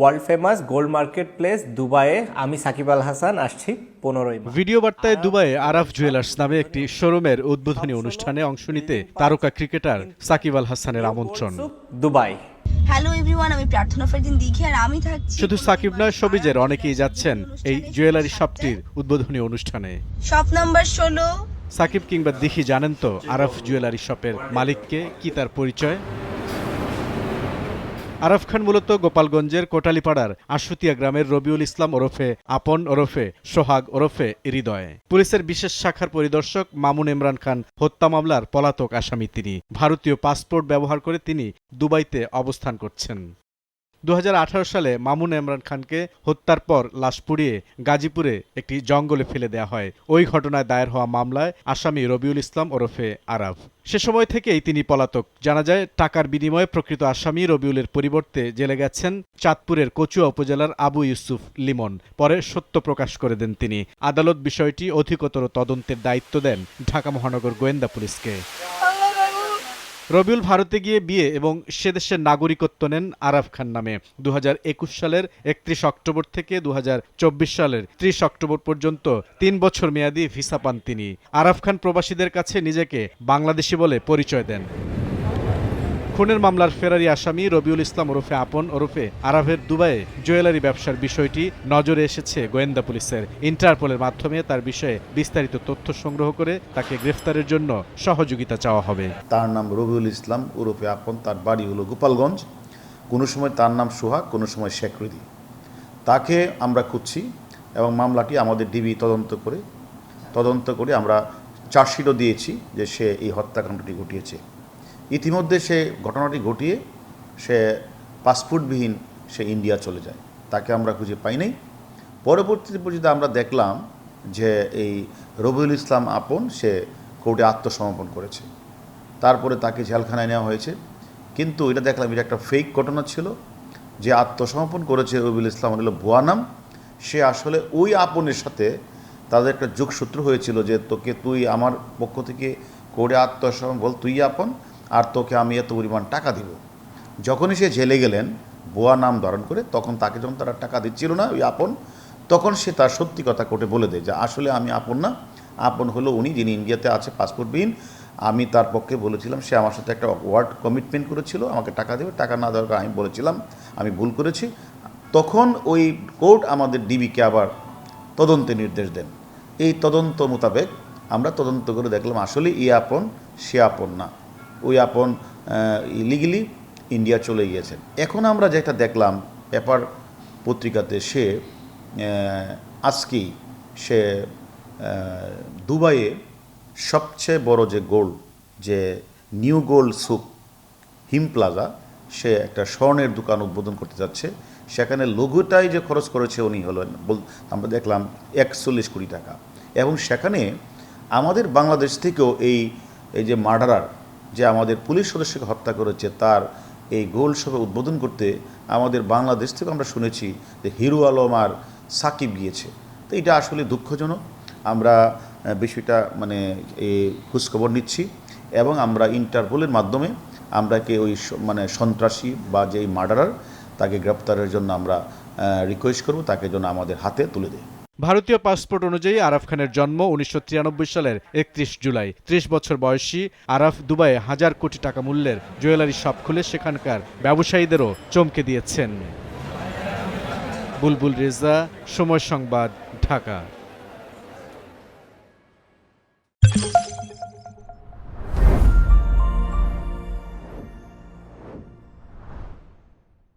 World famous gold market place দুবাইয়ে আমি সাকিব আল হাসান আসছি 15ই মার্চ। ভিডিও বার্তায় দুবাইয়ে আরাফ জুয়েলার্স নামে একটি শোরুমের উদ্বোধনী অনুষ্ঠানে অংশ নিতে তারকা ক্রিকেটার সাকিব আল হাসানের আমন্ত্রণ। দুবাই। হ্যালো এভরিওয়ান, আমি প্রার্থনা ফারদিন দিঘি আর আমি থাকছি। শুধু সাকিব নয়, শোবিজের অনেকেই যাচ্ছেন এই জুয়েলারি শপটির উদ্বোধনী অনুষ্ঠানে। Shop number 16। সাকিব কিংবা দিঘি জানেন তো আরাফ জুয়েলারি শপের মালিককে, কি তার পরিচয়? আরাফ খান মূলত গোপালগঞ্জের কোটালীপাড়ার আশুতিয়া গ্রামের রবিউল ইসলাম ওরফে আপন ওরফে সোহাগ ওরফে হৃদয়। পুলিশের বিশেষ শাখার পরিদর্শক মামুন ইমরান খান হত্যা মামলার পলাতক আসামি তিনি। ভারতীয় পাসপোর্ট ব্যবহার করে তিনি দুবাইতে অবস্থান করছেন। 2018 সালে মামুন ইমরান খানকে হত্যার পর লাশ পুড়িয়ে গাজীপুরে একটি জঙ্গলে ফেলে দেওয়া হয়। ওই ঘটনায় দায়ের হওয়া মামলায় আসামি রবিউল ইসলাম ওরফে আরাফ। সে সময় থেকেই তিনি পলাতক। জানা যায়, টাকার বিনিময়ে প্রকৃত আসামি রবিউলের পরিবর্তে জেলে গেছেন চাঁদপুরের কচুয়া উপজেলার আবু ইউসুফ লিমন। পরে সত্য প্রকাশ করে দেন তিনি। আদালত বিষয়টি অধিকতর তদন্তের দায়িত্ব দেন ঢাকা মহানগর গোয়েন্দা পুলিশকে। রবিউল ভারতে গিয়ে বিয়ে এবং সে দেশের নাগরিকত্ব নেন আরাফ খান নামে। 2021 সালের 31 অক্টোবর থেকে 2024 সালের 30 অক্টোবর পর্যন্ত 3 বছর মেয়াদী ভিসা পান তিনি। আরাফ খান প্রবাসীদের কাছে নিজেকে বাংলাদেশি বলে পরিচয় দেন। খুনের মামলার ফেরারি আসামি রবিউল ইসলাম ওরফে আপন ওরফে আরাফের দুবাইয়ে জুয়েলারি ব্যবসার বিষয়টি নজরে এসেছে গোয়েন্দা পুলিশের। ইন্টারপোলের মাধ্যমে তার বিষয়ে বিস্তারিত তথ্য সংগ্রহ করে তাকে গ্রেফতারের জন্য সহযোগিতা চাওয়া হবে। তার নাম রবিউল ইসলাম ওরফে আপন, তার বাড়ি হলো গোপালগঞ্জ। কোনো সময় তার নাম সোহাগ, কোনো সময় শেখ হৃদি। তাকে আমরা খুঁজছি এবং মামলাটি আমাদের ডিবি তদন্ত করে আমরা চার্জশিটও দিয়েছি যে সে এই হত্যাকাণ্ডটি ঘটিয়েছে। ইতিমধ্যে সে ঘটনাটি ঘটিয়ে সে পাসপোর্টবিহীন সে ইন্ডিয়া চলে যায়। তাকে আমরা খুঁজে পাই নাই। পরবর্তীতে আমরা দেখলাম যে এই রবিউল ইসলাম আপন সে কোর্টে আত্মসমর্পণ করেছে। তারপরে তাকে জেলখানায় নেওয়া হয়েছে। কিন্তু এটা দেখলাম এটা একটা ফেক ঘটনা ছিল। যে আত্মসমর্পণ করেছে রবিউল ইসলাম হলো ভুয়া নাম। সে আসলে ওই আপনের সাথে তাদের একটা যোগসূত্র হয়েছিল যে তুই আমার পক্ষ থেকে কোর্টে আত্মসমর্পণ বল, তুই আপন, আর তোকে আমি এত পরিমাণ টাকা দিব। যখনই সে জেলে গেলেন ভুয়া নাম ধারণ করে, তখন তাকে যখন তারা টাকা দিচ্ছিল না ওই আপন, তখন সে তার সত্যি কথা কোর্টে বলে দেয় যে আসলে আমি আপন না, আপন হলো উনি যিনি ইন্ডিয়াতে আছে পাসপোর্টবিহীন। আমি তার পক্ষে বলেছিলাম, সে আমার সাথে একটা ওয়ার্ড কমিটমেন্ট করেছিল আমাকে টাকা দেবে, টাকা না দেওয়ার আমি বলেছিলাম আমি ভুল করেছি। তখন ওই কোর্ট আমাদের ডিবিকে আবার তদন্তের নির্দেশ দেন। এই তদন্ত মোতাবেক আমরা তদন্ত করে দেখলাম আসলে ই আপন, সে আপন না। ওই আপন ইলিগেলি ইন্ডিয়া চলে গিয়েছেন। এখন আমরা যেটা দেখলাম পেপার পত্রিকাতে, সে আজকেই সে দুবাইয়ে সবচেয়ে বড় যে গোল্ড, যে নিউ গোল্ড সুক হিম প্লাজা, সে একটা স্বর্ণের দোকান উদ্বোধন করতে যাচ্ছে। সেখানে লঘুটাই যে খরচ করেছে উনি হলেন আমরা দেখলাম 41 কোটি টাকা। এবং সেখানে আমাদের বাংলাদেশ থেকেও এই যে মার্ডারার যে আমাদের পুলিশ সদস্যকে হত্যা করেছে, তার এই গোল্ড শপে উদ্বোধন করতে আমাদের বাংলাদেশ থেকে আমরা শুনেছি যে হিরো আলম আর সাকিব গিয়েছে। তো এটা আসলে দুঃখজনক। আমরা বিষয়টা এই খোঁজখবর নিচ্ছি এবং আমরা ইন্টারপোলের মাধ্যমে আমরাকে ওই সন্ত্রাসী বা যেই মার্ডারার তাকে গ্রেপ্তারের জন্য আমরা রিকোয়েস্ট করব, তাকে যেন আমাদের হাতে তুলে দেয়। ভারতীয় পাসপোর্ট অনুযায়ী আরাফ খানের জন্ম 1993 সালের 31 জুলাই। 30 বছর বয়সী আরাফ দুবাইয়ে 1000 কোটি টাকা মূল্যের জুয়েলারি শপ খুলে সেখানকার ব্যবসায়ীদেরও চমকে দিয়েছেন। বুলবুল রেজা, সময় সংবাদ, ঢাকা।